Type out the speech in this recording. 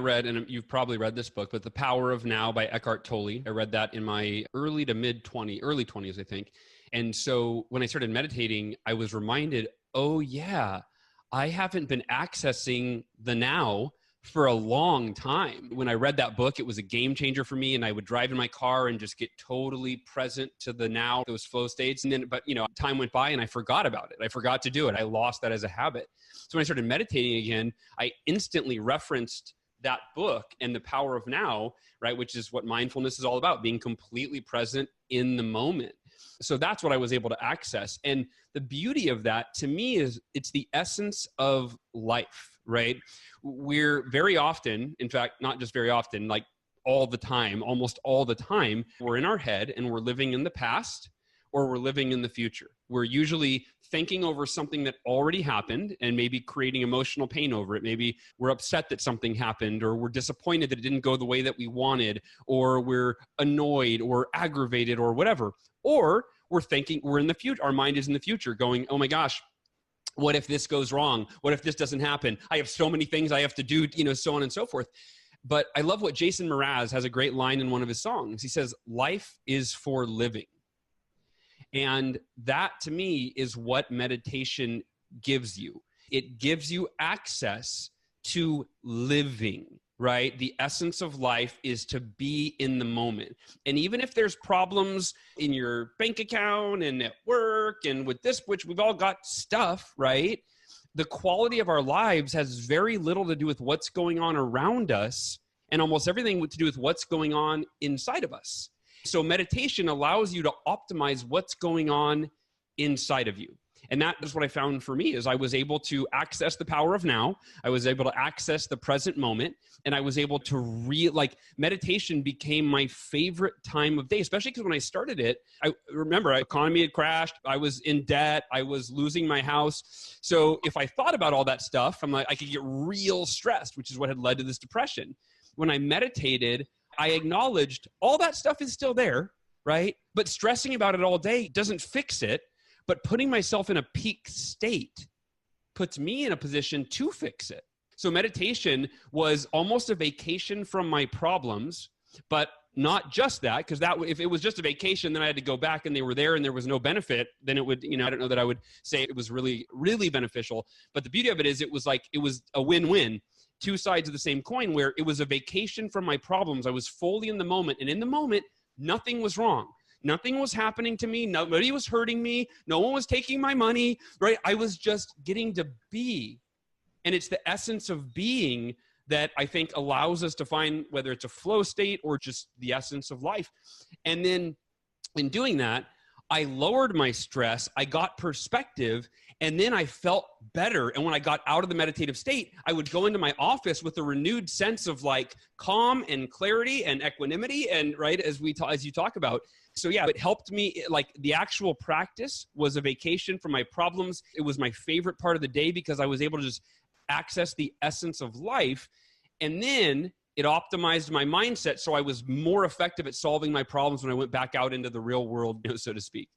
read, and you've probably read this book, but The Power of Now by Eckhart Tolle. I read that in my early 20s, I think. And so when I started meditating, I was reminded, oh yeah, I haven't been accessing the now for a long time. When I read that book, it was a game changer for me, and I would drive in my car and just get totally present to the now, those flow states. And then, but time went by and I forgot about it. I forgot to do it. I lost that as a habit. So when I started meditating again, I instantly referenced that book and The Power of Now, right? Which is what mindfulness is all about, being completely present in the moment. So that's what I was able to access. And the beauty of that to me is it's the essence of life, right? We're very often, in fact, not just very often, like all the time, almost all the time, we're in our head and we're living in the past or we're living in the future. We're usually thinking over something that already happened and maybe creating emotional pain over it. Maybe we're upset that something happened, or we're disappointed that it didn't go the way that we wanted, or we're annoyed or aggravated or whatever. Or we're thinking we're in the future. Our mind is in the future going, oh my gosh, what if this goes wrong? What if this doesn't happen? I have so many things I have to do, so on and so forth. But I love what Jason Mraz has a great line in one of his songs. He says, life is for living. And that to me is what meditation gives you. It gives you access to living, right? The essence of life is to be in the moment. And even if there's problems in your bank account and at work and with this, which we've all got stuff, right? The quality of our lives has very little to do with what's going on around us and almost everything to do with what's going on inside of us. So meditation allows you to optimize what's going on inside of you. And that is what I found for me is I was able to access the power of now. I was able to access the present moment. And I was able to meditation became my favorite time of day, especially because when I started it, I remember the economy had crashed. I was in debt. I was losing my house. So if I thought about all that stuff, I could get real stressed, which is what had led to this depression. When I meditated, I acknowledged all that stuff is still there, right? But stressing about it all day doesn't fix it. But putting myself in a peak state puts me in a position to fix it. So meditation was almost a vacation from my problems, but not just that, because if it was just a vacation, then I had to go back and they were there and there was no benefit, then it would, I don't know that I would say it was really, really beneficial. But the beauty of it is it was a win-win. Two sides of the same coin where it was a vacation from my problems. I was fully in the moment, and in the moment, nothing was wrong. Nothing was happening to me. Nobody was hurting me. No one was taking my money, right? I was just getting to be. And it's the essence of being that I think allows us to find whether it's a flow state or just the essence of life. And then in doing that, I lowered my stress. I got perspective. And then I felt better. And when I got out of the meditative state, I would go into my office with a renewed sense of calm and clarity and equanimity. And right, as you talk about. So yeah, it helped me. The actual practice was a vacation from my problems. It was my favorite part of the day because I was able to just access the essence of life. And then it optimized my mindset. So I was more effective at solving my problems when I went back out into the real world, so to speak.